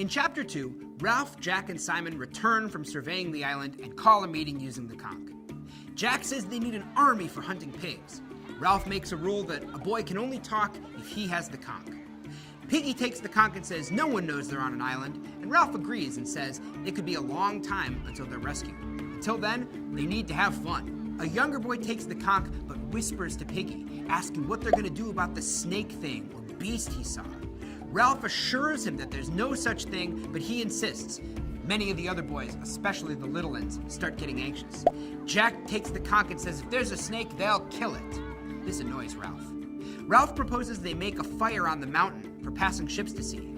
In Chapter 2, Ralph, Jack, and Simon return from surveying the island and call a meeting using the conch. Jack says they need an army for hunting pigs. Ralph makes a rule that a boy can only talk if he has the conch. Piggy takes the conch and says no one knows they're on an island, and Ralph agrees and says it could be a long time until they're rescued. Until then, they need to have fun. A younger boy takes the conch but whispers to Piggy, asking what they're going to do about the snake thing or beast he saw. Ralph assures him that there's no such thing, but he insists. Many of the other boys, especially the little ones, start getting anxious. Jack takes the conch and says if there's a snake, they'll kill it. This annoys Ralph. Ralph proposes they make a fire on the mountain for passing ships to see.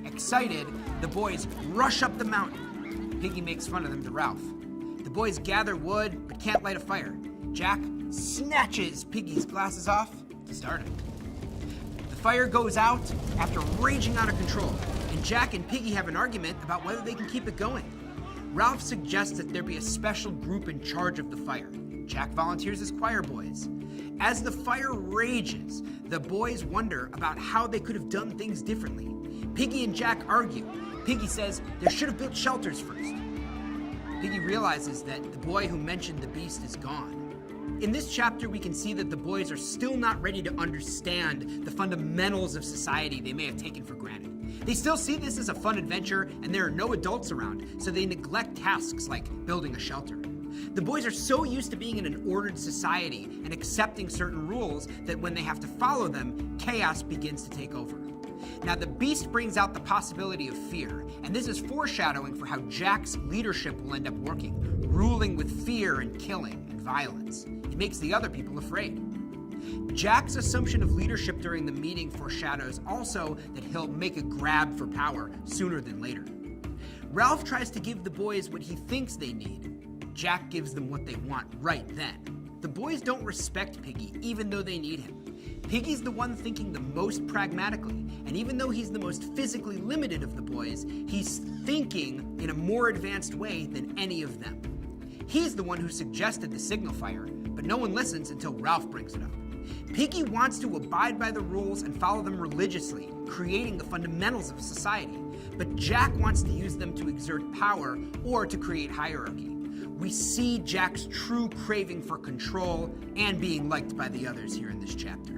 Excited, the boys rush up the mountain. Piggy makes fun of them to Ralph. The boys gather wood but can't light a fire. Jack snatches Piggy's glasses off to start it. The fire goes out after raging out of control, and Jack and Piggy have an argument about whether they can keep it going. Ralph suggests that there be a special group in charge of the fire. Jack volunteers as choir boys. As the fire rages, the boys wonder about how they could have done things differently. Piggy and Jack argue. Piggy says they should have built shelters first. Piggy realizes that the boy who mentioned the beast is gone. In this chapter, we can see that the boys are still not ready to understand the fundamentals of society they may have taken for granted. They still see this as a fun adventure, and there are no adults around, so they neglect tasks like building a shelter. The boys are so used to being in an ordered society and accepting certain rules that when they have to follow them, chaos begins to take over. Now, the beast brings out the possibility of fear, and this is foreshadowing for how Jack's leadership will end up working, ruling with fear and killing and violence. It makes the other people afraid. Jack's assumption of leadership during the meeting foreshadows also that he'll make a grab for power sooner than later. Ralph tries to give the boys what he thinks they need. Jack gives them what they want right then. The boys don't respect Piggy, even though they need him. Piggy's the one thinking the most pragmatically, and even though he's the most physically limited of the boys, he's thinking in a more advanced way than any of them. He's the one who suggested the signal fire, but no one listens until Ralph brings it up. Piggy wants to abide by the rules and follow them religiously, creating the fundamentals of society, but Jack wants to use them to exert power or to create hierarchy. We see Jack's true craving for control and being liked by the others here in this chapter.